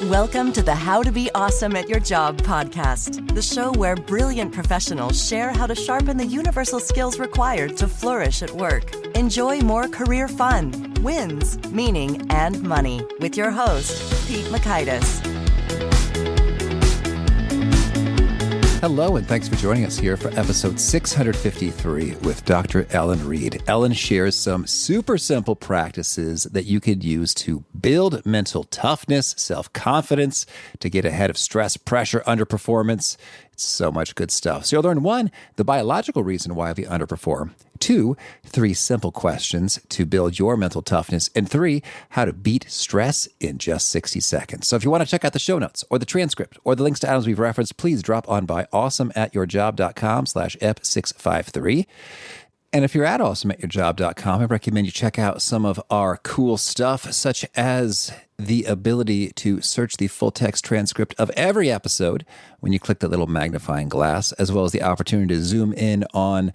Welcome to the How to Be Awesome at Your Job podcast, the show where brilliant professionals share how to sharpen the universal skills required to flourish at work. Enjoy more career fun, wins, meaning, and money with your host, Pete Makaitis. Hello, and thanks for joining us here for episode 653 with Dr. Ellen Reed. Ellen shares some super simple practices that you could use to build mental toughness, self-confidence, to get ahead of stress, pressure, underperformance. It's so much good stuff. So you'll learn 1, the biological reason why we underperform. 2, 3 simple questions to build your mental toughness. And 3, how to beat stress in just 60 seconds. So if you want to check out the show notes or the transcript or the links to items we've referenced, please drop on by awesomeatyourjob.com/ep653. And if you're at awesomeatyourjob.com, I recommend you check out some of our cool stuff, such as the ability to search the full text transcript of every episode when you click that little magnifying glass, as well as the opportunity to zoom in on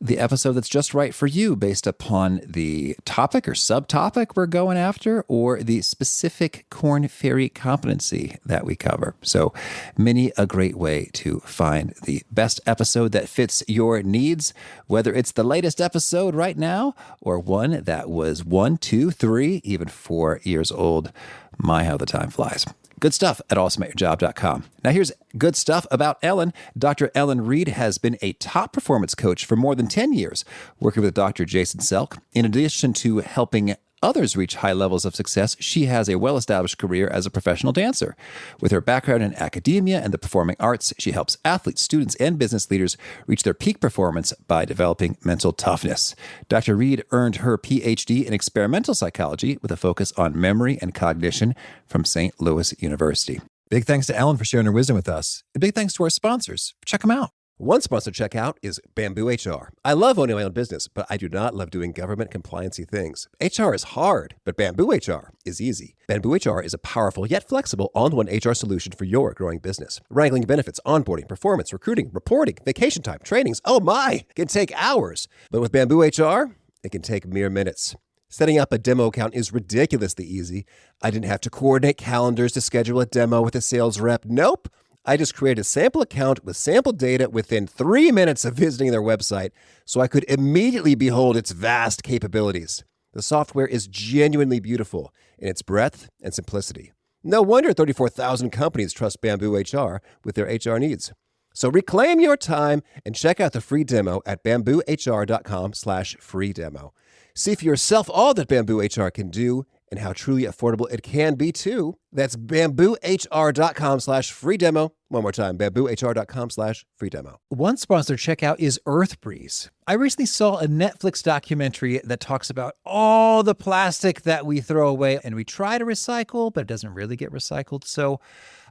the episode that's just right for you based upon the topic or subtopic we're going after or the specific Korn Ferry competency that we cover. So many a great way to find the best episode that fits your needs, whether it's the latest episode right now or one that was 1, 2, 3, even 4 years old. My, how the time flies. Good stuff at awesomeatyourjob.com. Now here's good stuff about Ellen. Dr. Ellen Reed has been a top performance coach for more than 10 years, working with Dr. Jason Selk. In addition to helping others reach high levels of success, she has a well-established career as a professional dancer. With her background in academia and the performing arts, she helps athletes, students, and business leaders reach their peak performance by developing mental toughness. Dr. Reed earned her PhD in experimental psychology with a focus on memory and cognition from St. Louis University. Big thanks to Ellen for sharing her wisdom with us. And big thanks to our sponsors. Check them out. One sponsor to check out is Bamboo HR. I love owning my own business, but I do not love doing government compliancy things. HR is hard, but Bamboo HR is easy. Bamboo HR is a powerful yet flexible all-in-one HR solution for your growing business. Wrangling benefits, onboarding, performance, recruiting, reporting, vacation time, trainings, oh my, can take hours. But with Bamboo HR, it can take mere minutes. Setting up a demo account is ridiculously easy. I didn't have to coordinate calendars to schedule a demo with a sales rep. Nope. I just created a sample account with sample data within 3 minutes of visiting their website, so I could immediately behold its vast capabilities. The software is genuinely beautiful in its breadth and simplicity. No wonder 34,000 companies trust Bamboo HR with their HR needs. So reclaim your time and check out the free demo at bamboohr.com/free demo. See for yourself all that Bamboo HR can do and how truly affordable it can be too. That's bamboohr.com/free demo. One more time, bamboohr.com/free demo. One sponsor checkout is EarthBreeze. I recently saw a Netflix documentary that talks about all the plastic that we throw away and we try to recycle, but it doesn't really get recycled. So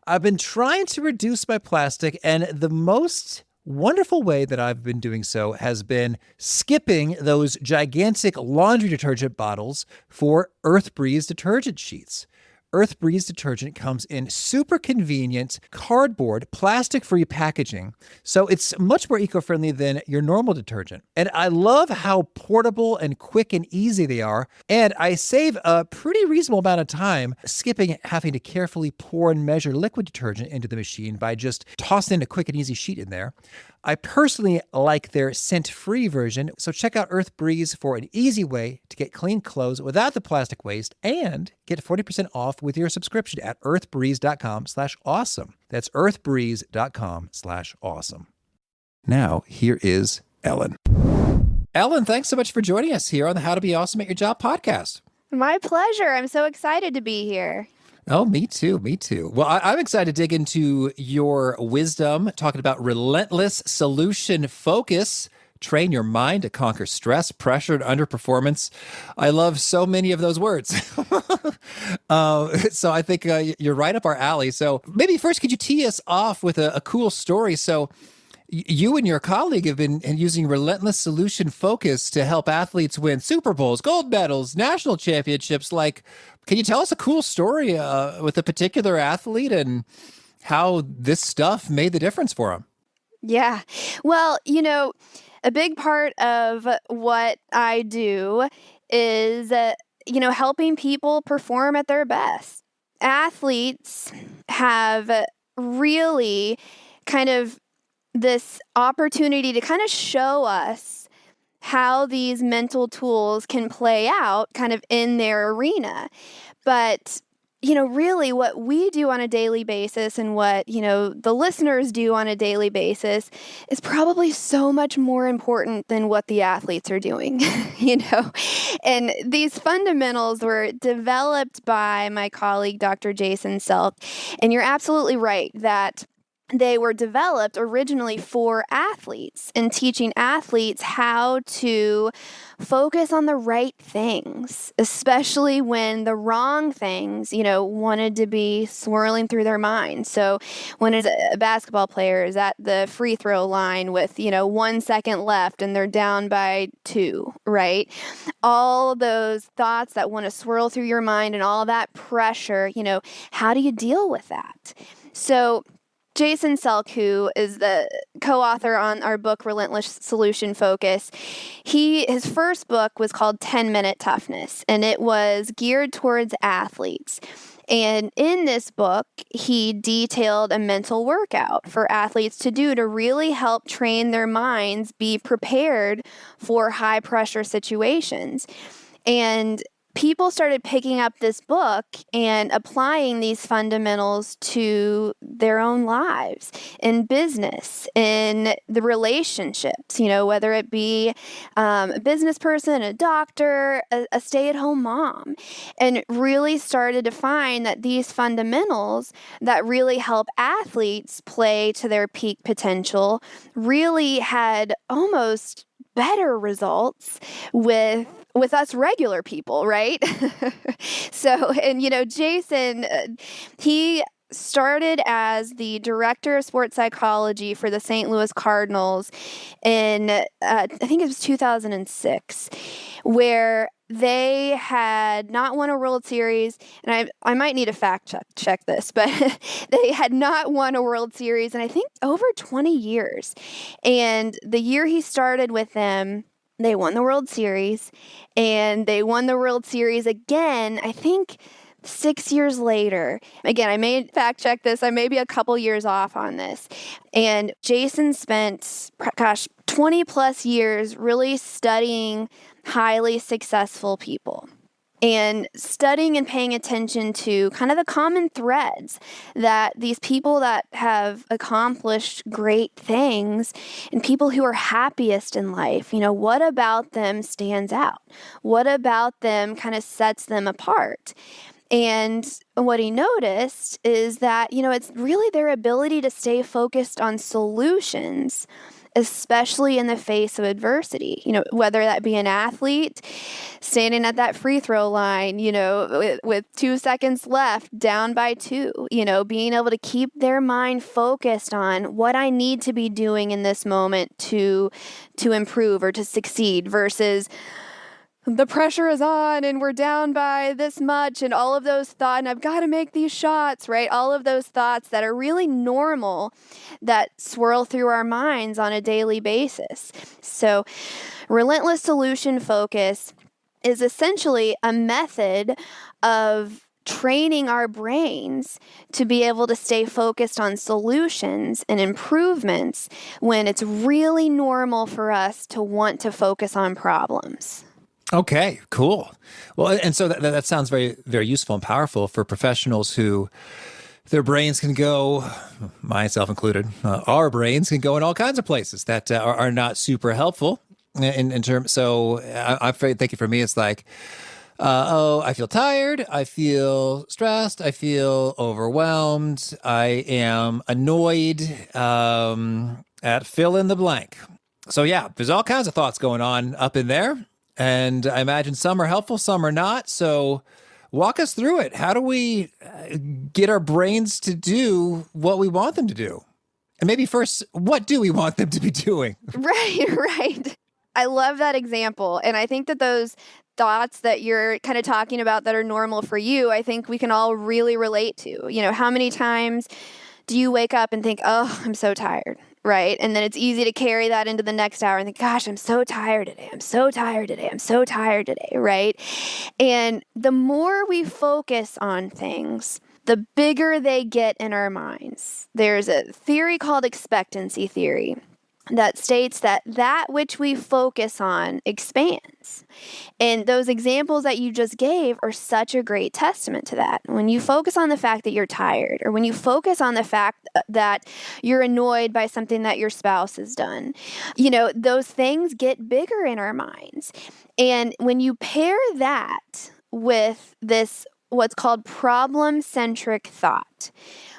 I've been trying to reduce my plastic, and the most wonderful way that I've been doing so has been skipping those gigantic laundry detergent bottles for EarthBreeze detergent sheets. EarthBreeze detergent comes in super convenient cardboard, plastic-free packaging, so it's much more eco-friendly than your normal detergent. And I love how portable and quick and easy they are, and I save a pretty reasonable amount of time skipping having to carefully pour and measure liquid detergent into the machine by just tossing a quick and easy sheet in there. I personally like their scent-free version, so check out EarthBreeze for an easy way to get clean clothes without the plastic waste and get 40% off with your subscription at earthbreeze.com/awesome. That's earthbreeze.com/awesome. Now, here is Ellen. Ellen, thanks so much for joining us here on the How to Be Awesome at Your Job podcast. My pleasure. I'm so excited to be here. Oh, me too. Me too. Well, I'm excited to dig into your wisdom, talking about relentless solution focus. Train your mind to conquer stress, pressure, and underperformance. I love so many of those words. So I think you're right up our alley. So maybe first, could you tee us off with a cool story? So you and your colleague have been using relentless solution focus to help athletes win Super Bowls, gold medals, national championships. Like, can you tell us a cool story with a particular athlete and how this stuff made the difference for him? Yeah. Well, a big part of what I do is, helping people perform at their best. athletes have really kind of this opportunity to kind of show us how these mental tools can play out kind of in their arena. But really what we do on a daily basis and what, the listeners do on a daily basis is probably so much more important than what the athletes are doing, And these fundamentals were developed by my colleague, Dr. Jason Selk. And you're absolutely right that they were developed originally for athletes and teaching athletes how to focus on the right things, especially when the wrong things, wanted to be swirling through their mind. So when a basketball player is at the free throw line with, 1 second left and they're down by 2, right? All those thoughts that want to swirl through your mind and all that pressure, how do you deal with that? So Jason Selk, who is the co-author on our book, Relentless Solution Focus, his first book was called 10-Minute Toughness, and it was geared towards athletes. And in this book, he detailed a mental workout for athletes to do to really help train their minds be prepared for high-pressure situations. And people started picking up this book and applying these fundamentals to their own lives, in business, in the relationships, whether it be a business person, a doctor, a stay-at-home mom, and really started to find that these fundamentals that really help athletes play to their peak potential really had almost better results with us regular people, right? So, and Jason, he started as the director of sports psychology for the St. Louis Cardinals in, I think it was 2006, where they had not won a World Series, and I might need to fact check this, but they had not won a World Series in, I think, over 20 years. And the year he started with them, they won the World Series, and they won the World Series again, I think 6 years later. Again, I may fact check this. I may be a couple years off on this. And Jason spent, 20 plus years really studying highly successful people and studying and paying attention to kind of the common threads that these people that have accomplished great things and people who are happiest in life, what about them stands out? What about them kind of sets them apart? And what he noticed is that, it's really their ability to stay focused on solutions, especially in the face of adversity, whether that be an athlete standing at that free throw line, with 2 seconds left, down by 2, being able to keep their mind focused on what I need to be doing in this moment to improve or to succeed versus the pressure is on and we're down by this much and all of those thoughts, and I've got to make these shots, right? All of those thoughts that are really normal that swirl through our minds on a daily basis. So relentless solution focus is essentially a method of training our brains to be able to stay focused on solutions and improvements when it's really normal for us to want to focus on problems. Okay, cool. Well, and so that sounds very, very useful and powerful for professionals who their brains can go, myself included, our brains can go in all kinds of places that are not super helpful in terms. So I'm thinking for me, it's like, I feel tired. I feel stressed. I feel overwhelmed. I am annoyed at fill in the blank. So yeah, there's all kinds of thoughts going on up in there. And I imagine some are helpful, some are not. So walk us through it. How do we get our brains to do what we want them to do? And maybe first, what do we want them to be doing? Right. I love that example. And I think that those thoughts that you're kind of talking about that are normal for you, I think we can all really relate to. How many times do you wake up and think, oh, I'm so tired? Right. And then it's easy to carry that into the next hour and think, gosh, I'm so tired today. I'm so tired today. I'm so tired today. Right. And the more we focus on things, the bigger they get in our minds. There's a theory called expectancy theory that states that which we focus on expands. And those examples that you just gave are such a great testament to that. When you focus on the fact that you're tired, or when you focus on the fact that you're annoyed by something that your spouse has done, those things get bigger in our minds. And when you pair that with this, what's called problem-centric thought,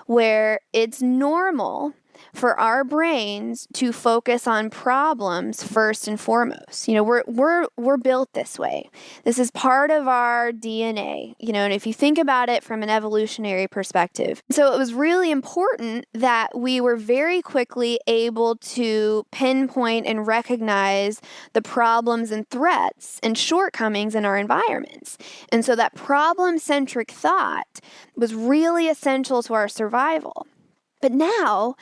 where it's normal for our brains to focus on problems first and foremost. We're built this way. This is part of our DNA, and if you think about it from an evolutionary perspective. So it was really important that we were very quickly able to pinpoint and recognize the problems and threats and shortcomings in our environments. And so that problem-centric thought was really essential to our survival. But now,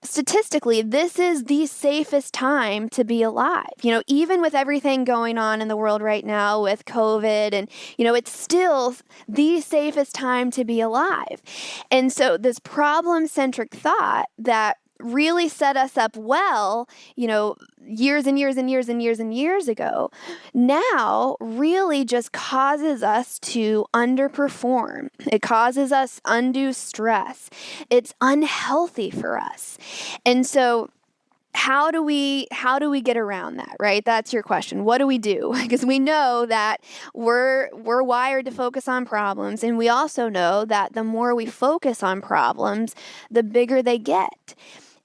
statistically, this is the safest time to be alive. Even with everything going on in the world right now with COVID, and, it's still the safest time to be alive. And so this problem-centric thought that really set us up well, years and years and years and years and years ago, now really just causes us to underperform. It causes us undue stress. It's unhealthy for us. And so how do we get around that, right? That's your question. What do we do? Because we know that we're wired to focus on problems, and we also know that the more we focus on problems, the bigger they get.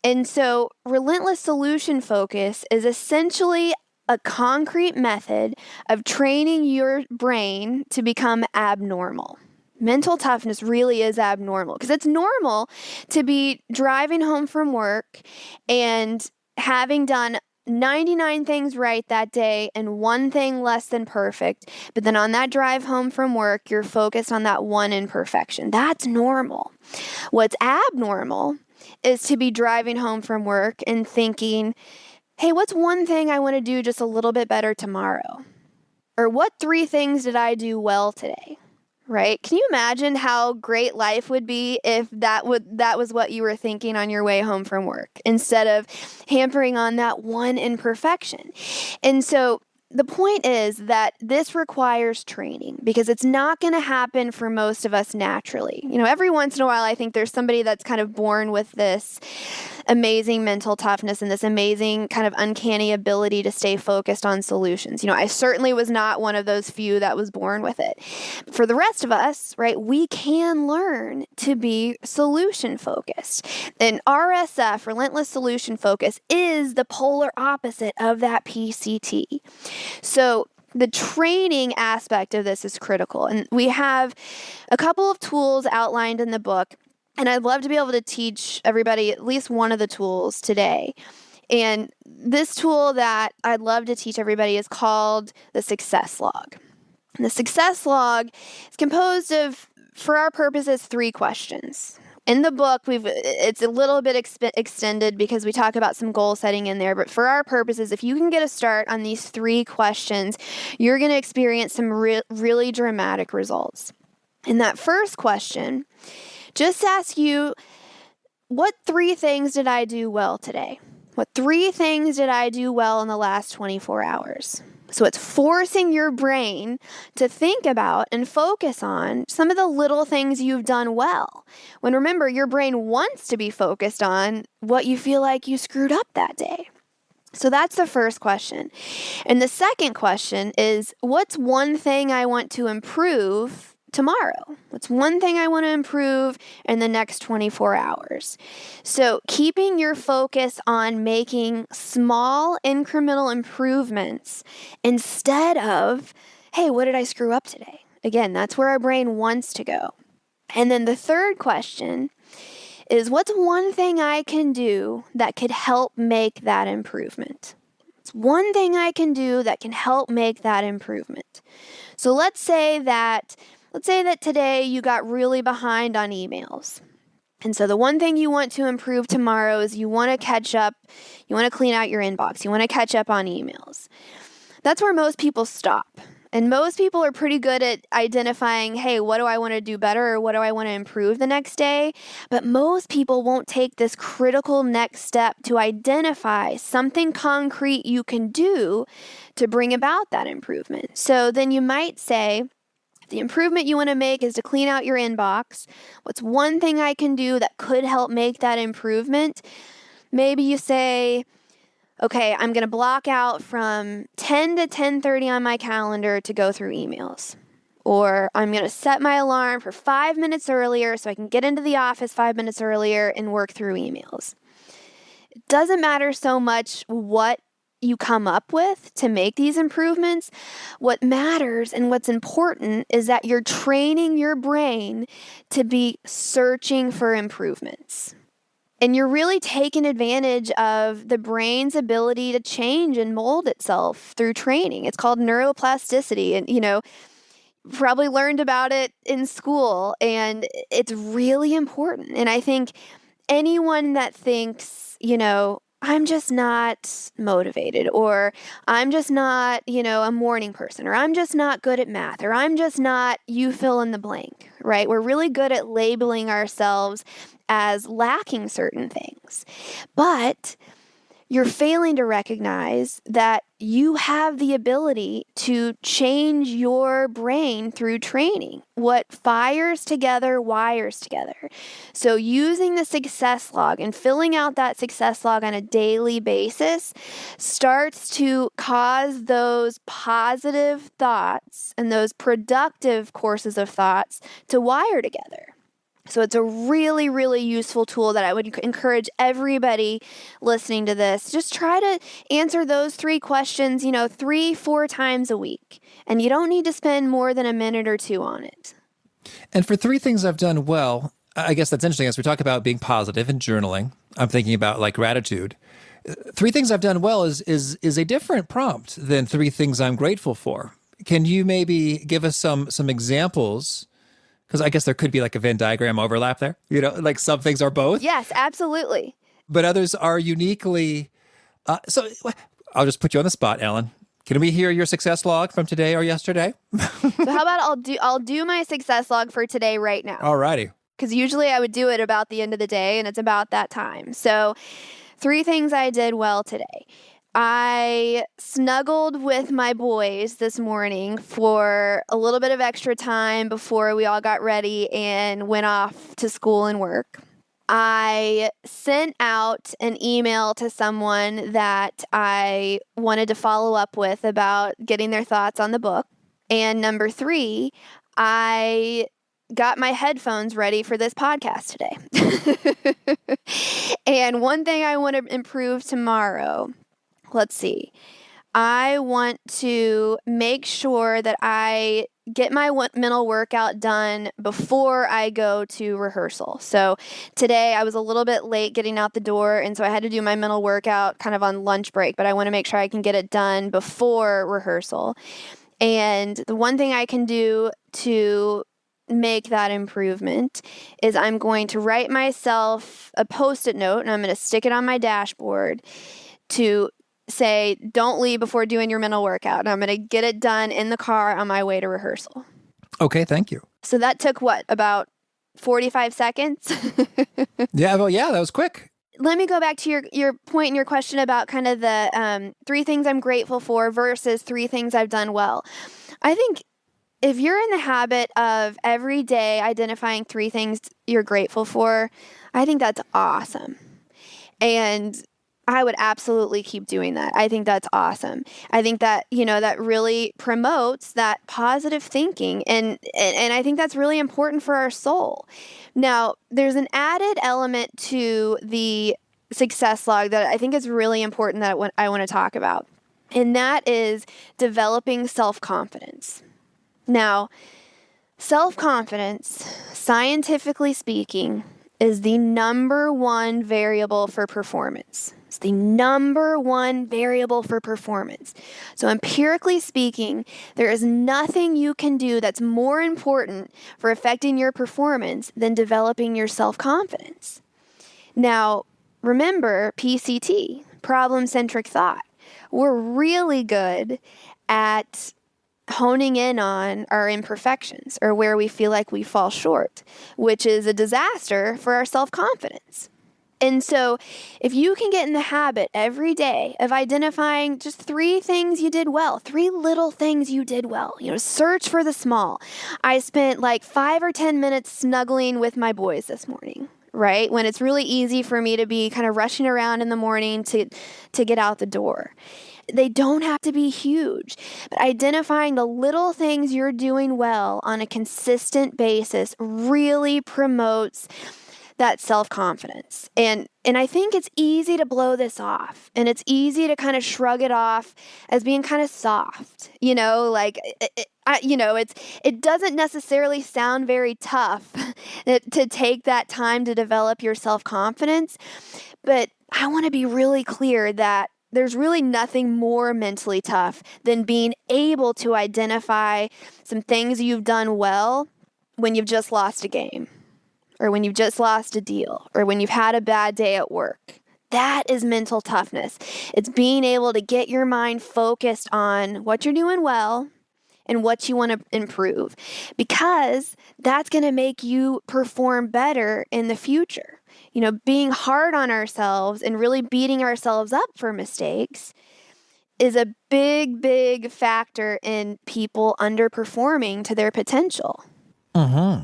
And so relentless solution focus is essentially a concrete method of training your brain to become abnormal. Mental toughness really is abnormal, because it's normal to be driving home from work and having done 99 things right that day and one thing less than perfect. But then on that drive home from work, you're focused on that one imperfection. That's normal. What's abnormal is to be driving home from work and thinking, hey, what's one thing I want to do just a little bit better tomorrow? Or what 3 things did I do well today? Right? Can you imagine how great life would be if that was what you were thinking on your way home from work, instead of hampering on that one imperfection? And so the point is that this requires training, because it's not going to happen for most of us naturally. Every once in a while, I think there's somebody that's kind of born with this amazing mental toughness and this amazing kind of uncanny ability to stay focused on solutions. I certainly was not one of those few that was born with it. For the rest of us, right, we can learn to be solution focused. And RSF, relentless solution focus, is the polar opposite of that PCT. So the training aspect of this is critical. And we have a couple of tools outlined in the book, and I'd love to be able to teach everybody at least one of the tools today. And this tool that I'd love to teach everybody is called the success log. And the success log is composed of, for our purposes, 3 questions. In the book, it's a little bit extended because we talk about some goal setting in there. But for our purposes, if you can get a start on these 3 questions, you're going to experience some really dramatic results. In that first question, just ask you, what 3 things did I do well today? What 3 things did I do well in the last 24 hours? So it's forcing your brain to think about and focus on some of the little things you've done well. When, remember, your brain wants to be focused on what you feel like you screwed up that day. So that's the first question. And the second question is, what's one thing I want to improve tomorrow? What's one thing I want to improve in the next 24 hours? So keeping your focus on making small incremental improvements instead of, hey, what did I screw up today? Again, that's where our brain wants to go. And then the third question is, what's one thing I can do that could help make that improvement? It's one thing I can do that can help make that improvement. So let's say that today you got really behind on emails. And so the one thing you want to improve tomorrow is you want to catch up, you want to clean out your inbox, you want to catch up on emails. That's where most people stop. And most people are pretty good at identifying, hey, what do I want to do better or what do I want to improve the next day? But most people won't take this critical next step to identify something concrete you can do to bring about that improvement. So then you might say, the improvement you want to make is to clean out your inbox. What's one thing I can do that could help make that improvement? Maybe you say, okay, I'm going to block out from 10 to 10:30 on my calendar to go through emails. Or I'm going to set my alarm for 5 minutes earlier so I can get into the office 5 minutes earlier and work through emails. It doesn't matter so much what you come up with to make these improvements. What matters and what's important is that you're training your brain to be searching for improvements. And you're really taking advantage of the brain's ability to change and mold itself through training. It's called neuroplasticity. And, probably learned about it in school. And it's really important. And I think anyone that thinks, I'm just not motivated, or I'm just not, a morning person, or I'm just not good at math, or I'm just not, you fill in the blank, right? We're really good at labeling ourselves as lacking certain things. But you're failing to recognize that you have the ability to change your brain through training. What fires together, wires together. So using the success log and filling out that success log on a daily basis starts to cause those positive thoughts and those productive courses of thoughts to wire together. So it's a really, really useful tool that I would encourage everybody listening to this. Just try to answer those 3 questions, 3-4 times a week. And you don't need to spend more than a minute or 2 on it. And for 3 things I've done well, I guess that's interesting. As we talk about being positive and journaling, I'm thinking about like gratitude. 3 things I've done well is a different prompt than 3 things I'm grateful for. Can you maybe give us some examples? Because I guess there could be like a Venn diagram overlap there. Like some things are both. Yes, absolutely. But others are uniquely. So I'll just put you on the spot, Ellen. Can we hear your success log from today or yesterday? So how about I'll do my success log for today right now. All righty. Because usually I would do it about the end of the day, and it's about that time. So 3 things I did well today. I snuggled with my boys this morning for a little bit of extra time before we all got ready and went off to school and work. I sent out an email to someone that I wanted to follow up with about getting their thoughts on the book. And number 3, I got my headphones ready for this podcast today. And one thing I want to improve tomorrow, let's see. I want to make sure that I get my mental workout done before I go to rehearsal. So today I was a little bit late getting out the door, and so I had to do my mental workout kind of on lunch break, but I want to make sure I can get it done before rehearsal. And the one thing I can do to make that improvement is I'm going to write myself a Post-it note, and I'm going to stick it on my dashboard to say, don't leave before doing your mental workout. And I'm going to get it done in the car on my way to rehearsal. Okay, thank you. So that took about 45 seconds? Yeah, that was quick. Let me go back to your point in your question about kind of the 3 things I'm grateful for versus 3 things I've done well. I think if you're in the habit of every day identifying 3 things you're grateful for, I think that's awesome. And I would absolutely keep doing that. I think that's awesome. I think that, that really promotes that positive thinking. And I think that's really important for our soul. Now, there's an added element to the success log that I think is really important that I want to talk about. And that is developing self-confidence. Now, self-confidence, scientifically speaking, is the number 1 variable for performance. It's the number 1 variable for performance. So empirically speaking, there is nothing you can do that's more important for affecting your performance than developing your self-confidence. Now, remember PCT, problem-centric thought. We're really good at honing in on our imperfections or where we feel like we fall short, which is a disaster for our self-confidence. And so if you can get in the habit every day of identifying just 3 things you did well, 3 little things you did well, search for the small. I spent like 5 or 10 minutes snuggling with my boys this morning, right? When it's really easy for me to be kind of rushing around in the morning to get out the door. They don't have to be huge, but identifying the little things you're doing well on a consistent basis really promotes that self-confidence. And I think it's easy to blow this off, and it's easy to kind of shrug it off as being kind of soft, like it doesn't necessarily sound very tough to take that time to develop your self-confidence. But I want to be really clear that there's really nothing more mentally tough than being able to identify some things you've done well when you've just lost a game, or when you've just lost a deal, or when you've had a bad day at work. That is mental toughness. It's being able to get your mind focused on what you're doing well and what you want to improve, because that's going to make you perform better in the future. Being hard on ourselves and really beating ourselves up for mistakes is a big, big factor in people underperforming to their potential. Mm-hmm.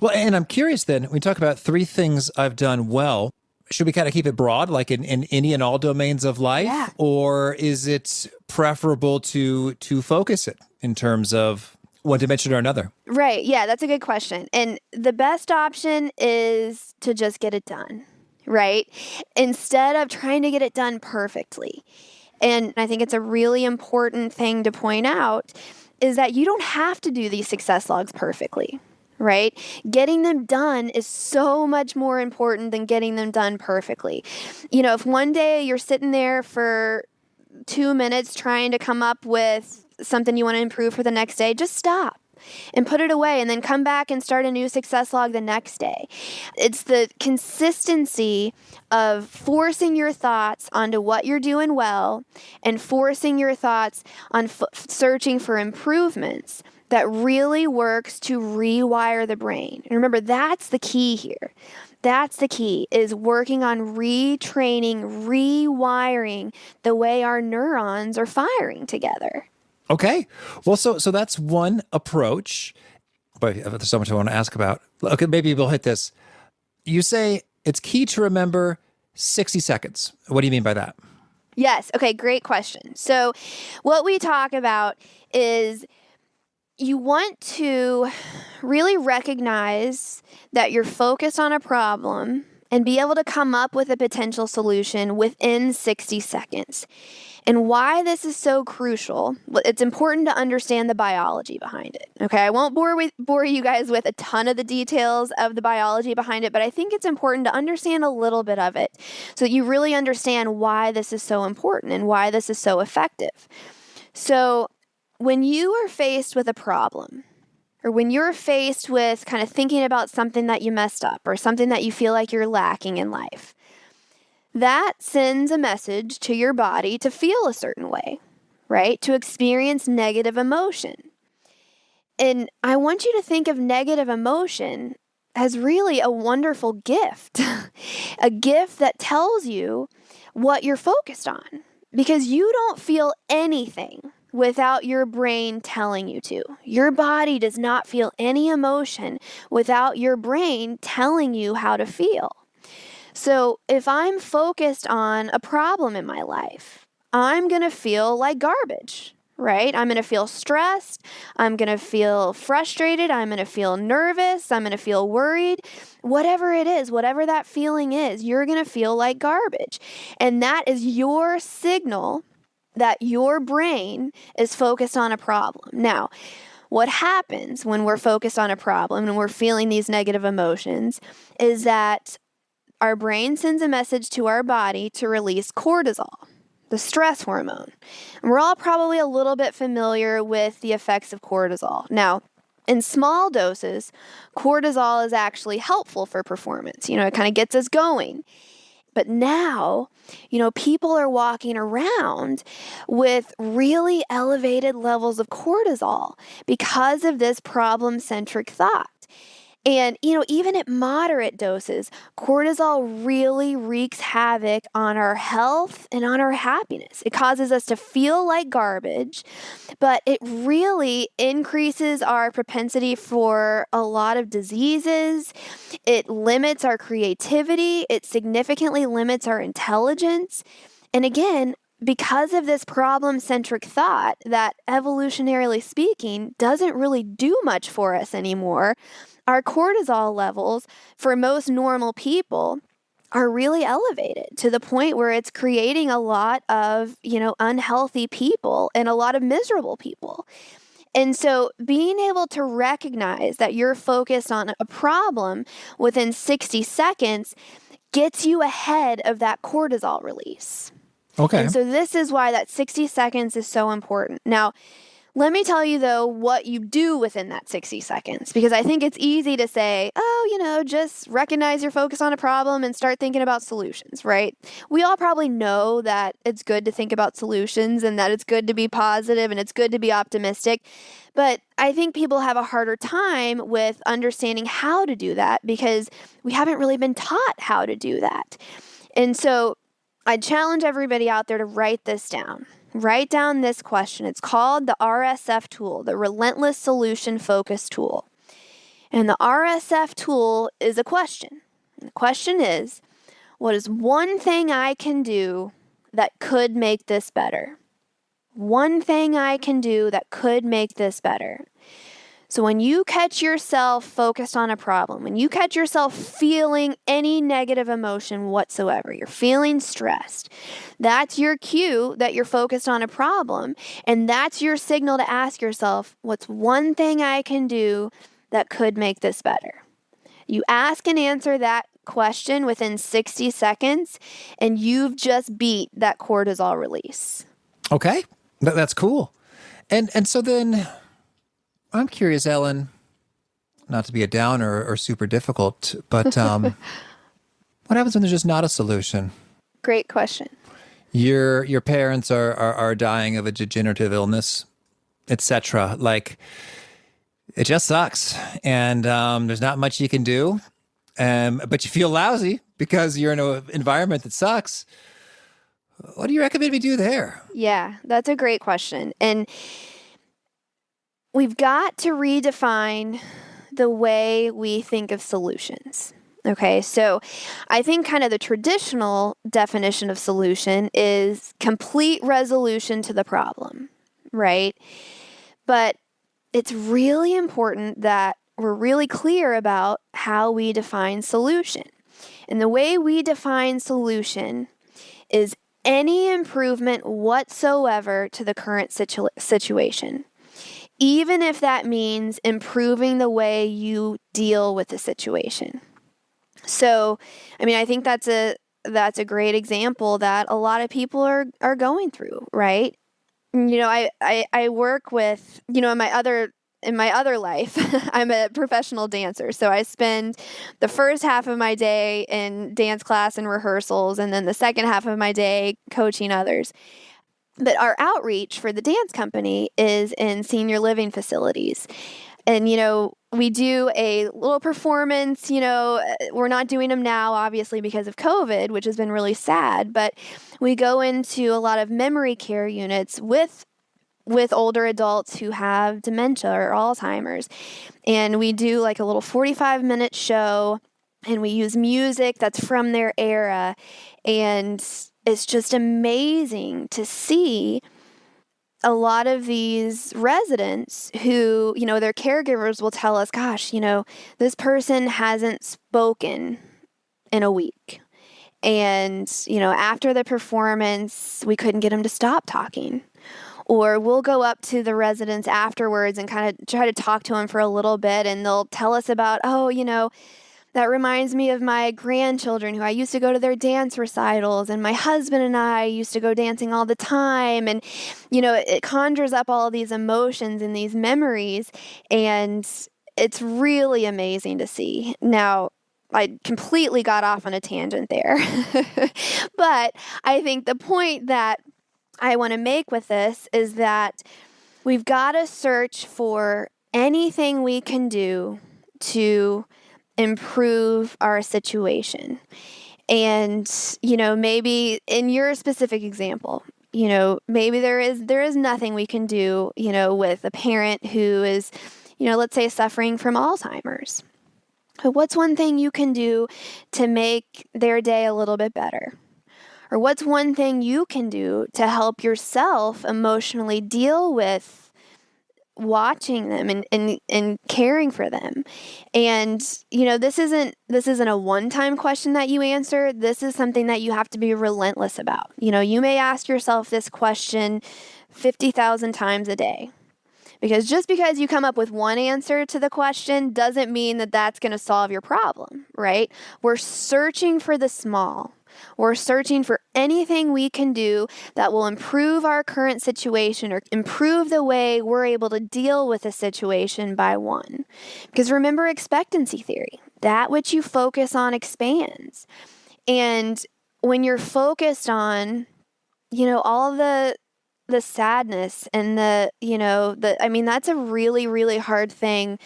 Well, and I'm curious then, when we talk about 3 things I've done well, should we kind of keep it broad, like in any and all domains of life? Yeah. Or is it preferable to focus it in terms of one dimension or another? Right. Yeah, that's a good question. And the best option is to just get it done, right? Instead of trying to get it done perfectly. And I think it's a really important thing to point out is that you don't have to do these success logs perfectly. Right? Getting them done is so much more important than getting them done perfectly. If one day you're sitting there for 2 minutes trying to come up with something you want to improve for the next day, just stop and put it away and then come back and start a new success log the next day. It's the consistency of forcing your thoughts onto what you're doing well and forcing your thoughts on searching for improvements that really works to rewire the brain. And remember, that's the key here. That's the key, is working on retraining, rewiring the way our neurons are firing together. Okay. Well, so that's one approach. But there's so much I want to ask about. Okay, maybe we'll hit this. You say it's key to remember 60 seconds. What do you mean by that? Yes. Okay, great question. So what we talk about is you want to really recognize that you're focused on a problem and be able to come up with a potential solution within 60 seconds. And why this is so crucial, it's important to understand the biology behind it. Okay, I won't bore you guys with a ton of the details of the biology behind it, but I think it's important to understand a little bit of it so that you really understand why this is so important and why this is so effective. So when you are faced with a problem, or when you're faced with kind of thinking about something that you messed up or something that you feel like you're lacking in life, that sends a message to your body to feel a certain way, right? To experience negative emotion. And I want you to think of negative emotion as really a wonderful gift, a gift that tells you what you're focused on, because you don't feel anything without your brain telling you to. Your body does not feel any emotion without your brain telling you how to feel. So if I'm focused on a problem in my life, I'm going to feel like garbage, right? I'm going to feel stressed. I'm going to feel frustrated. I'm going to feel nervous. I'm going to feel worried. Whatever it is, whatever that feeling is, you're going to feel like garbage. And that is your signal that your brain is focused on a problem. Now, what happens when we're focused on a problem and we're feeling these negative emotions is that our brain sends a message to our body to release cortisol, the stress hormone. And we're all probably a little bit familiar with the effects of cortisol. Now, in small doses, cortisol is actually helpful for performance. It kind of gets us going. But now, people are walking around with really elevated levels of cortisol because of this problem-centric thought. And, even at moderate doses, cortisol really wreaks havoc on our health and on our happiness. It causes us to feel like garbage, but it really increases our propensity for a lot of diseases. It limits our creativity. It significantly limits our intelligence. And again, because of this problem-centric thought that, evolutionarily speaking, doesn't really do much for us anymore, our cortisol levels for most normal people are really elevated to the point where it's creating a lot of, unhealthy people and a lot of miserable people. And so being able to recognize that you're focused on a problem within 60 seconds gets you ahead of that cortisol release. Okay. And so this is why that 60 seconds is so important. Now, let me tell you, though, what you do within that 60 seconds, because I think it's easy to say, just recognize your focus on a problem and start thinking about solutions, right? We all probably know that it's good to think about solutions and that it's good to be positive and it's good to be optimistic. But I think people have a harder time with understanding how to do that because we haven't really been taught how to do that. And so I challenge everybody out there to write this down. Write down this question. It's called the RSF tool, the Relentless Solution Focus tool. And the RSF tool is a question. And the question is, what is one thing I can do that could make this better? One thing I can do that could make this better. So when you catch yourself focused on a problem, when you catch yourself feeling any negative emotion whatsoever, you're feeling stressed, that's your cue that you're focused on a problem. And that's your signal to ask yourself, what's one thing I can do that could make this better? You ask and answer that question within 60 seconds, and you've just beat that cortisol release. Okay. That's cool. And so then I'm curious, Ellen, not to be a downer or super difficult, but what happens when there's just not a solution? Great question. Your parents are dying of a degenerative illness, etc. Like, it just sucks, and there's not much you can do, but you feel lousy because you're in an environment that sucks. What do you recommend we do there? Yeah, that's a great question. And we've got to redefine the way we think of solutions. Okay, so I think kind of the traditional definition of solution is complete resolution to the problem, right? But it's really important that we're really clear about how we define solution. And the way we define solution is any improvement whatsoever to the current situation. Even if that means improving the way you deal with the situation. So, I think that's a great example that a lot of people are going through, right? I work with, in my other life, I'm a professional dancer. So I spend the first half of my day in dance class and rehearsals, and then the second half of my day coaching others. But our outreach for the dance company is in senior living facilities. And, we do a little performance, we're not doing them now, obviously, because of COVID, which has been really sad. But we go into a lot of memory care units with older adults who have dementia or Alzheimer's. And we do like a little 45-minute show, and we use music that's from their era. And it's just amazing to see a lot of these residents who, their caregivers will tell us, gosh, this person hasn't spoken in a week. And, after the performance, we couldn't get them to stop talking. Or we'll go up to the residents afterwards and kind of try to talk to them for a little bit, and they'll tell us about, that reminds me of my grandchildren who I used to go to their dance recitals, and my husband and I used to go dancing all the time. And, it conjures up all these emotions and these memories, and it's really amazing to see. Now, I completely got off on a tangent there. But I think the point that I want to make with this is that we've got to search for anything we can do to improve our situation. And, maybe in your specific example, maybe there is nothing we can do, with a parent who is, let's say suffering from Alzheimer's. But what's one thing you can do to make their day a little bit better? Or what's one thing you can do to help yourself emotionally deal with watching them and caring for them? And, this isn't a one-time question that you answer. This is something that you have to be relentless about. You may ask yourself this question 50,000 times a day. Because just because you come up with one answer to the question doesn't mean that that's going to solve your problem, right? We're searching for the small. We're searching for anything we can do that will improve our current situation or improve the way we're able to deal with a situation by one. Because remember expectancy theory, that which you focus on expands. And when you're focused on, all the sadness and that's a really, really hard thing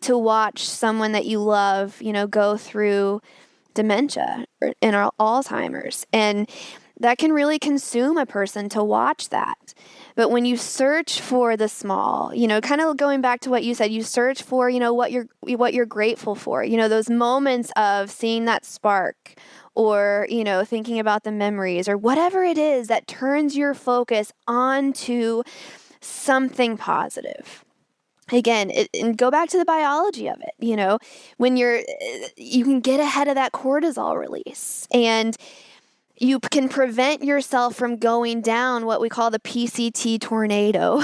to watch someone that you love, go through dementia and Alzheimer's. And that can really consume a person to watch that. But when you search for the small, kind of going back to what you said, you search for, what you're grateful for, those moments of seeing that spark, or, thinking about the memories or whatever it is that turns your focus onto something positive. Again, and go back to the biology of it. When you can get ahead of that cortisol release, and you can prevent yourself from going down what we call the PCT tornado,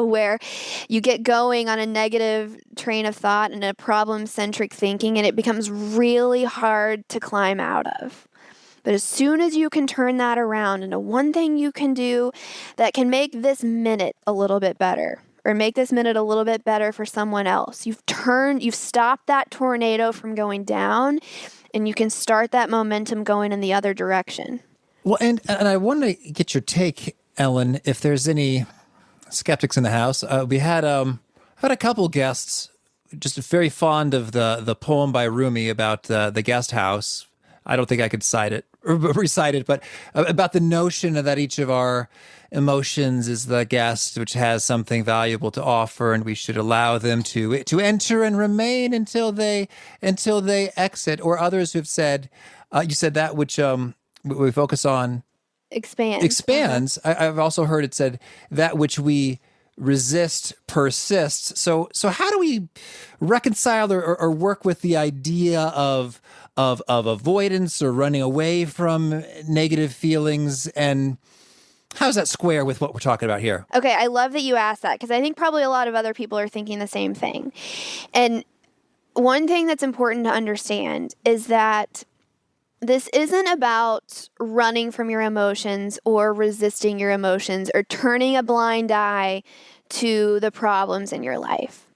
where you get going on a negative train of thought and a problem-centric thinking, and it becomes really hard to climb out of. But as soon as you can turn that around into one thing you can do that can make this minute a little bit better, or make this minute a little bit better for someone else, you've stopped that tornado from going down, and you can start that momentum going in the other direction. Well, and I want to get your take, Ellen, if there's any skeptics in the house. We had I've had a couple guests just very fond of the poem by Rumi about the guest house. I don't think I could cite it or recite it, but about the notion that each of our emotions is the guest, which has something valuable to offer, and we should allow them to enter and remain until they exit. Or others who've said, you said that which we focus on expands. I've also heard it said that which we resist persists. So how do we reconcile or work with the idea of avoidance or running away from negative feelings, and how does that square with what we're talking about here? Okay, I love that you asked that, because I think probably a lot of other people are thinking the same thing. And one thing that's important to understand is that this isn't about running from your emotions or resisting your emotions or turning a blind eye to the problems in your life.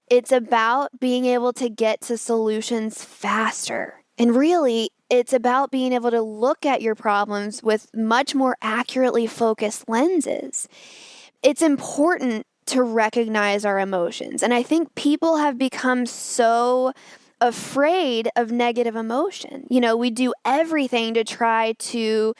It's about being able to get to solutions faster. And really, it's about being able to look at your problems with much more accurately focused lenses. It's important to recognize our emotions. And I think people have become so afraid of negative emotion. We do everything to try to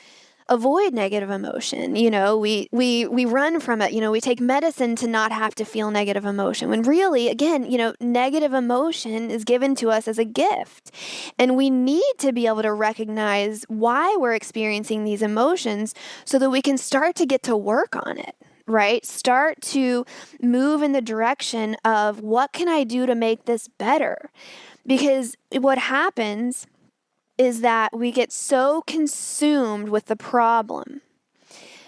avoid negative emotion. We run from it. We take medicine to not have to feel negative emotion, when really, again, negative emotion is given to us as a gift. And we need to be able to recognize why we're experiencing these emotions so that we can start to get to work on it. Right? Start to move in the direction of, what can I do to make this better? Because what happens is that we get so consumed with the problem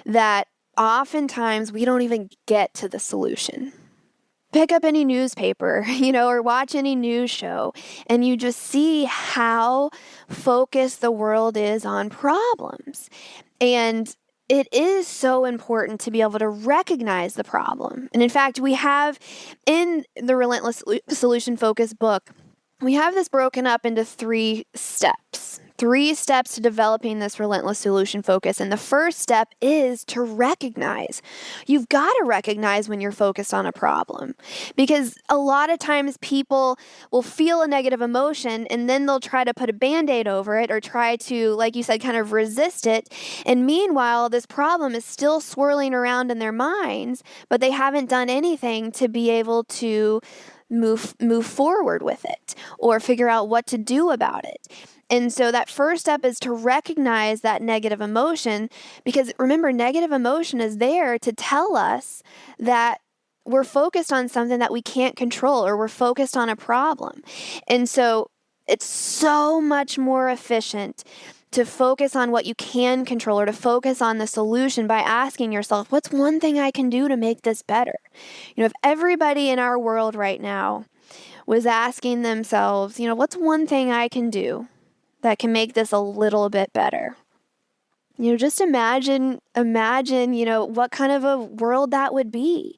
that oftentimes we don't even get to the solution. Pick up any newspaper, or watch any news show, and you just see how focused the world is on problems. And it is so important to be able to recognize the problem. And in fact, we have in the Relentless Solution Focus book, we have this broken up into 3 steps. 3 steps to developing this relentless solution focus. And the first step is to recognize. You've got to recognize when you're focused on a problem, because a lot of times people will feel a negative emotion and then they'll try to put a Band-Aid over it or try to, like you said, kind of resist it. And meanwhile, this problem is still swirling around in their minds, but they haven't done anything to be able to move forward with it or figure out what to do about it. And so that first step is to recognize that negative emotion, because remember, negative emotion is there to tell us that we're focused on something that we can't control, or we're focused on a problem. And so it's so much more efficient to focus on what you can control, or to focus on the solution by asking yourself, what's one thing I can do to make this better? If everybody in our world right now was asking themselves, what's one thing I can do that can make this a little bit better? Just imagine, what kind of a world that would be.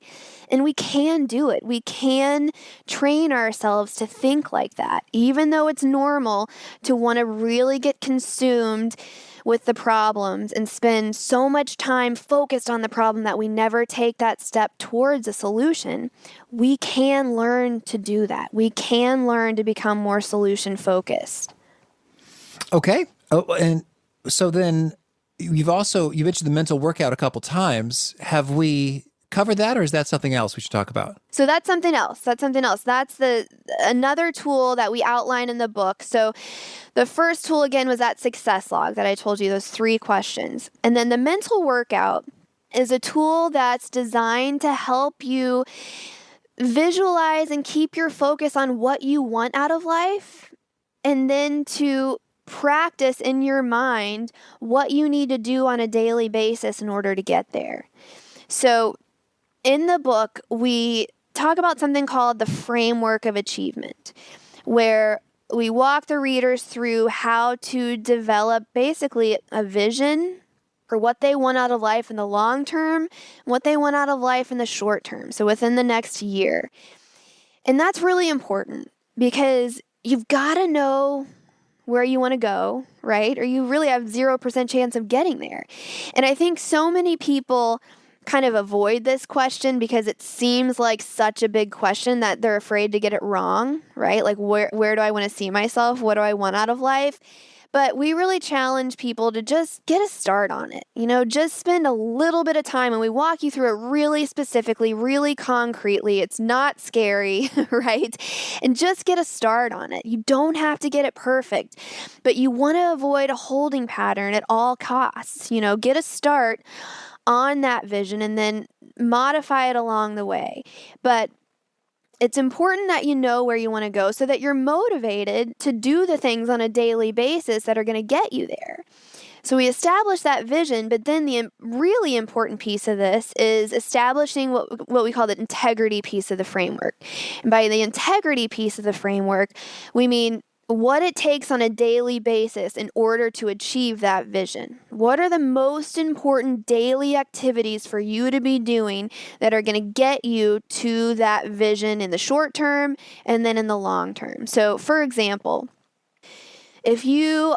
And we can do it. We can train ourselves to think like that, even though it's normal to want to really get consumed with the problems and spend so much time focused on the problem that we never take that step towards a solution. We can learn to do that. We can learn to become more solution focused. Okay. Oh, and so then you've mentioned the mental workout a couple times. Have we covered that, or is that something else we should talk about? So that's something else. That's another tool that we outline in the book. So the first tool, again, was that success log that I told you, those 3 questions. And then the mental workout is a tool that's designed to help you visualize and keep your focus on what you want out of life, and then to practice in your mind what you need to do on a daily basis in order to get there. So in the book, we talk about something called the framework of achievement, where we walk the readers through how to develop basically a vision for what they want out of life in the long term, and what they want out of life in the short term, so within the next year. And that's really important, because you've got to know where you want to go, right? Or you really have 0% chance of getting there. And I think so many people kind of avoid this question because it seems like such a big question that they're afraid to get it wrong, right? Like, where do I want to see myself? What do I want out of life? But we really challenge people to just get a start on it. Just spend a little bit of time, and we walk you through it really specifically, really concretely. It's not scary, right? And just get a start on it. You don't have to get it perfect, but you want to avoid a holding pattern at all costs. Get a start on that vision and then modify it along the way. But it's important that you know where you want to go so that you're motivated to do the things on a daily basis that are going to get you there. So we establish that vision, but then the really important piece of this is establishing what we call the integrity piece of the framework. And by the integrity piece of the framework, we mean what it takes on a daily basis in order to achieve that vision. What are the most important daily activities for you to be doing that are going to get you to that vision in the short term and then in the long term? So, for example, if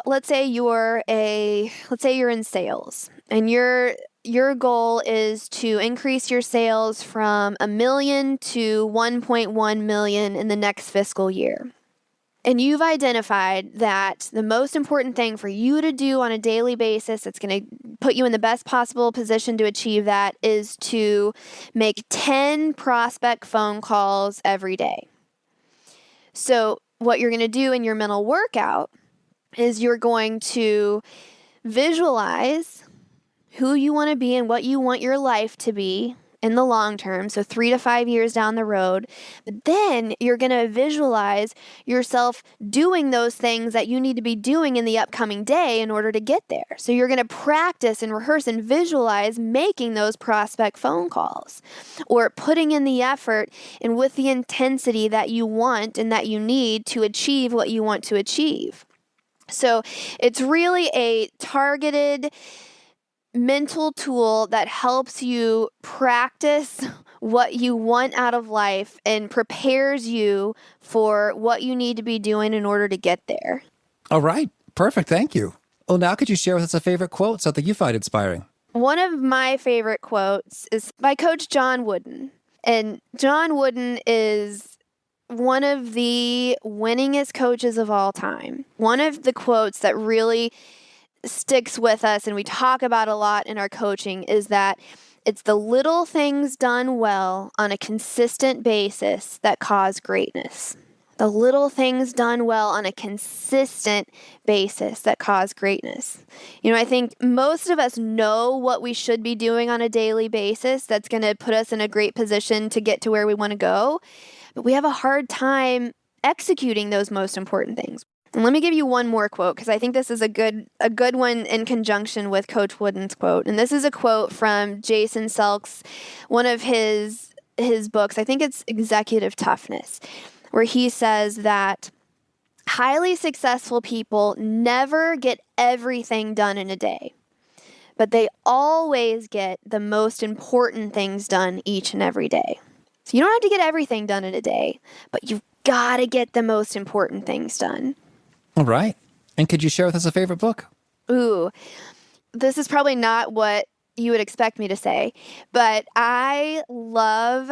let's say you're in sales, and your goal is to increase your sales from $1 million to 1.1 million in the next fiscal year. And you've identified that the most important thing for you to do on a daily basis that's going to put you in the best possible position to achieve that is to make 10 prospect phone calls every day. So what you're going to do in your mental workout is you're going to visualize who you want to be and what you want your life to be in the long term, so 3 to 5 years down the road. But then you're going to visualize yourself doing those things that you need to be doing in the upcoming day in order to get there. So you're going to practice and rehearse and visualize making those prospect phone calls, or putting in the effort and with the intensity that you want and that you need to achieve what you want to achieve. So it's really a targeted mental tool that helps you practice what you want out of life and prepares you for what you need to be doing in order to get there. All right. Perfect. Thank you. Well, now could you share with us a favorite quote, something you find inspiring? One of my favorite quotes is by Coach John Wooden. And John Wooden is one of the winningest coaches of all time. One of the quotes that really sticks with us and we talk about a lot in our coaching is that it's the little things done well on a consistent basis that cause greatness. The little things done well on a consistent basis that cause greatness. I think most of us know what we should be doing on a daily basis that's going to put us in a great position to get to where we want to go, but we have a hard time executing those most important things. And let me give you one more quote because I think this is a good one in conjunction with Coach Wooden's quote. And this is a quote from Jason Selk's, one of his books. I think it's Executive Toughness, where he says that highly successful people never get everything done in a day, but they always get the most important things done each and every day. So you don't have to get everything done in a day, but you've got to get the most important things done. All right. And could you share with us a favorite book? Ooh, this is probably not what you would expect me to say, but I love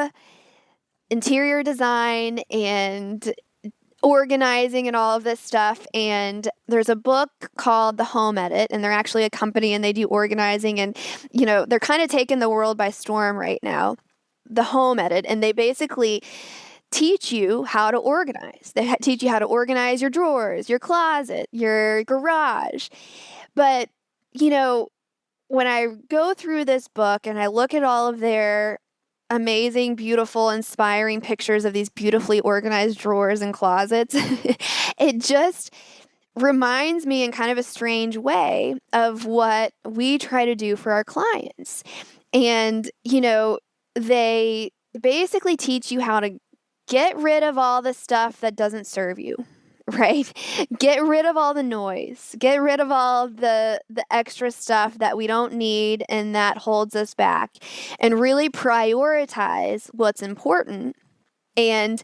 interior design and organizing and all of this stuff. And there's a book called The Home Edit, and they're actually a company and they do organizing. And, they're kind of taking the world by storm right now. The Home Edit, and they basically teach you how to organize. They teach you how to organize your drawers, your closet, your garage. But, when I go through this book and I look at all of their amazing, beautiful, inspiring pictures of these beautifully organized drawers and closets, it just reminds me in kind of a strange way of what we try to do for our clients. And, they basically teach you how to get rid of all the stuff that doesn't serve you, right? Get rid of all the noise. Get rid of all the extra stuff that we don't need and that holds us back. And really prioritize what's important and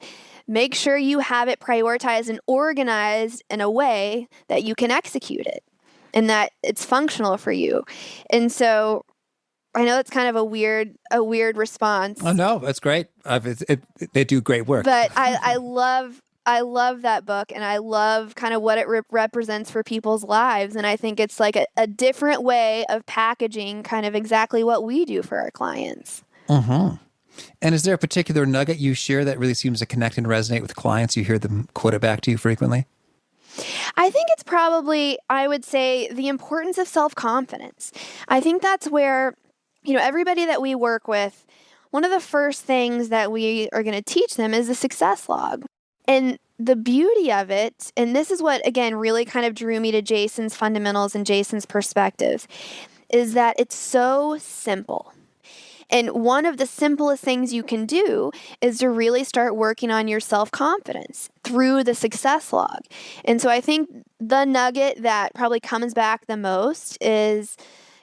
make sure you have it prioritized and organized in a way that you can execute it and that it's functional for you. And so I know it's kind of a weird response. Oh, no, that's great. They do great work. But I love that book, and I love kind of what it represents for people's lives. And I think it's like a different way of packaging kind of exactly what we do for our clients. Mm-hmm. And is there a particular nugget you share that really seems to connect and resonate with clients? You hear them quote it back to you frequently? I think it's probably, I would say, the importance of self-confidence. I think that's where everybody that we work with, one of the first things that we are going to teach them is the success log. And the beauty of it, and this is what, again, really kind of drew me to Jason's fundamentals and Jason's perspective, is that it's so simple. And one of the simplest things you can do is to really start working on your self-confidence through the success log. And so I think the nugget that probably comes back the most is,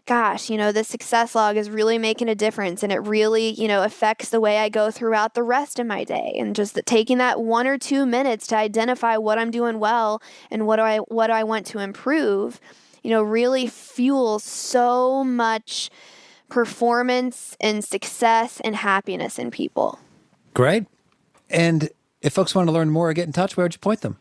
gosh, the success log is really making a difference, and it really, affects the way I go throughout the rest of my day. And just taking that 1 or 2 minutes to identify what I'm doing well and what do I want to improve, really fuels so much performance and success and happiness in people. Great. And if folks want to learn more or get in touch, where would you point them?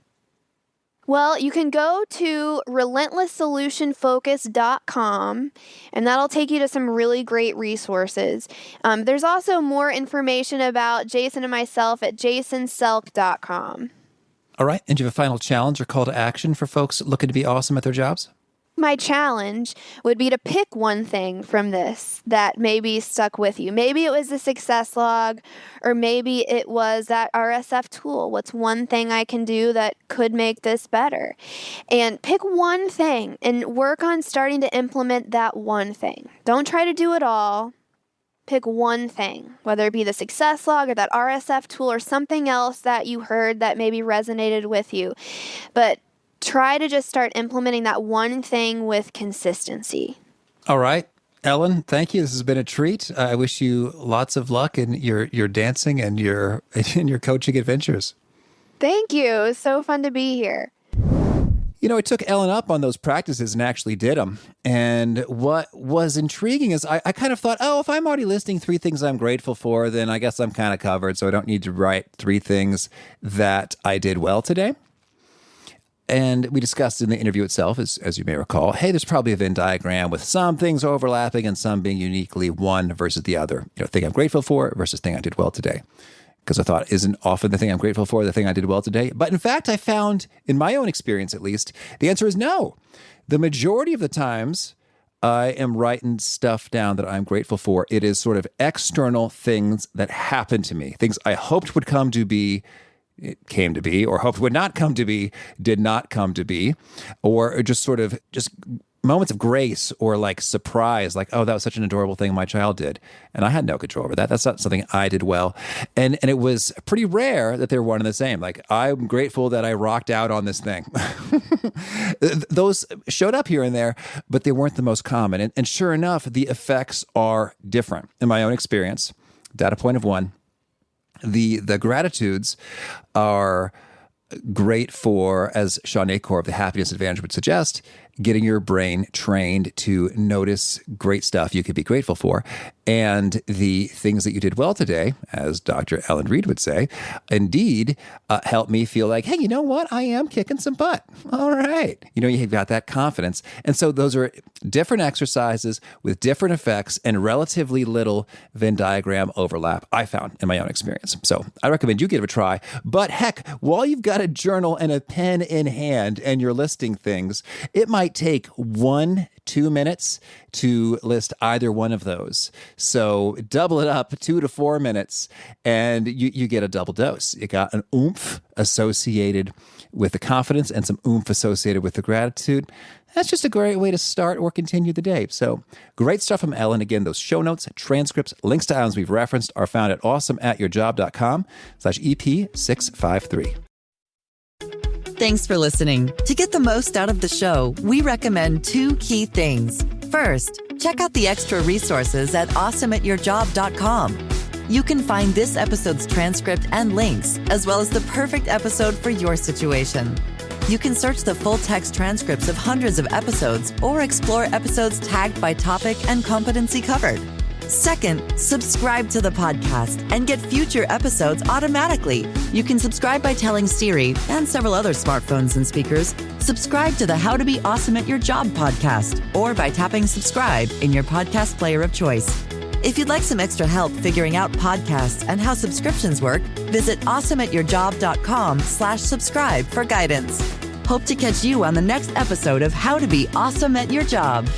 Well, you can go to relentlesssolutionfocus.com, and that'll take you to some really great resources. There's also more information about Jason and myself at jasonselk.com. All right. And do you have a final challenge or call to action for folks looking to be awesome at their jobs? My challenge would be to pick one thing from this that maybe stuck with you. Maybe it was the success log, or maybe it was that RSF tool. What's one thing I can do that could make this better? And pick one thing and work on starting to implement that one thing. Don't try to do it all. Pick one thing, whether it be the success log or that RSF tool or something else that you heard that maybe resonated with you. But try to just start implementing that one thing with consistency. All right. Ellen, thank you. This has been a treat. I wish you lots of luck in your dancing and your coaching adventures. Thank you. It was so fun to be here. I took Ellen up on those practices and actually did them. And what was intriguing is I kind of thought, if I'm already listing 3 things I'm grateful for, then I guess I'm kind of covered. So I don't need to write 3 things that I did well today. And we discussed in the interview itself, as you may recall, hey, there's probably a Venn diagram with some things overlapping and some being uniquely one versus the other. Thing I'm grateful for versus thing I did well today. Because I thought, isn't often the thing I'm grateful for the thing I did well today? But in fact, I found, in my own experience at least, the answer is no. The majority of the times I am writing stuff down that I'm grateful for, it is sort of external things that happen to me, things I hoped would come to be, it came to be, or hoped would not come to be, did not come to be, or just moments of grace or like surprise, like, oh, that was such an adorable thing my child did. And I had no control over that. That's not something I did well. And it was pretty rare that they were one and the same. Like, I'm grateful that I rocked out on this thing. Those showed up here and there, but they weren't the most common. And sure enough, the effects are different. In my own experience, data point of 1, the gratitudes are great for, as Sean Acor of the Happiness Advantage would suggest, getting your brain trained to notice great stuff you could be grateful for. And the things that you did well today, as Dr. Ellen Reed would say, indeed help me feel like, hey, you know what? I am kicking some butt. All right. You've got that confidence. And so those are different exercises with different effects and relatively little Venn diagram overlap, I found in my own experience. So I recommend you give it a try. But heck, while you've got a journal and a pen in hand and you're listing things, it might take 1-2 minutes to list either one of those. So double it up 2 to 4 minutes and you get a double dose. You got an oomph associated with the confidence and some oomph associated with the gratitude. That's just a great way to start or continue the day. So great stuff from Ellen. Again, those show notes, transcripts, links to items we've referenced are found at awesomeatyourjob.com/EP653. Thanks for listening. To get the most out of the show, we recommend 2 key things. First, check out the extra resources at awesomeatyourjob.com. You can find this episode's transcript and links, as well as the perfect episode for your situation. You can search the full text transcripts of hundreds of episodes or explore episodes tagged by topic and competency covered. Second, subscribe to the podcast and get future episodes automatically. You can subscribe by telling Siri and several other smartphones and speakers, subscribe to the How to Be Awesome at Your Job podcast, or by tapping subscribe in your podcast player of choice. If you'd like some extra help figuring out podcasts and how subscriptions work, visit awesomeatyourjob.com/subscribe for guidance. Hope to catch you on the next episode of How to Be Awesome at Your Job.